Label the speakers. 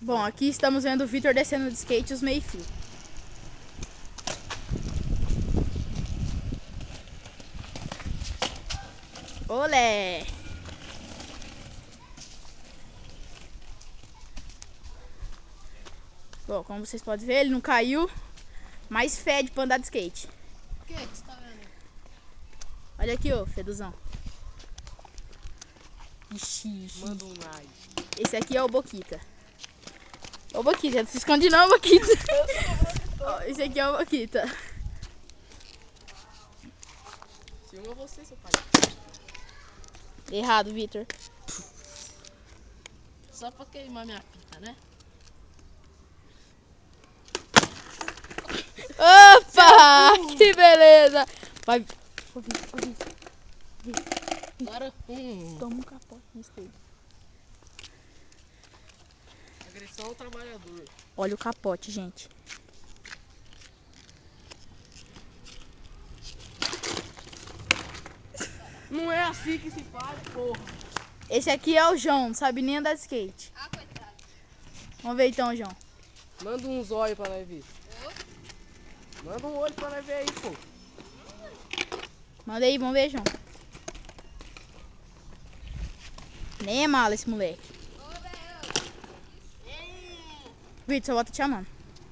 Speaker 1: Bom, aqui estamos vendo o Vitor descendo de skate os meio-fio. Olé! Bom, como vocês podem ver, ele não caiu, mas fede pra andar de skate.
Speaker 2: O que você tá vendo aí?
Speaker 1: Olha aqui, ô, feduzão. Ixi.
Speaker 2: Manda um like.
Speaker 1: Esse aqui é o Boquita. Ô, Boquita, não se esconde não, Boquita. Ó, esse aqui é o Boquita.
Speaker 2: Filma você, seu pai.
Speaker 1: Errado, Vitor.
Speaker 2: Só pra queimar minha fita, né?
Speaker 1: Opa! Que beleza! Vai. Ô, Vitor.
Speaker 2: Agora,
Speaker 1: Toma um capote nesse dedo.
Speaker 2: agressão ao trabalhador.
Speaker 1: Olha o capote, gente.
Speaker 2: Não é assim que se faz, porra.
Speaker 1: Esse aqui é o João, não sabe nem andar de skate.
Speaker 3: Ah, coitado.
Speaker 1: Vamos ver então, João.
Speaker 2: Manda uns olhos pra nós ver. Manda um olho pra nós ver aí, pô.
Speaker 1: Manda aí, vamos ver, João. Nem é mala esse moleque.
Speaker 3: Ô, velho.
Speaker 1: Vitor, só bota te amando.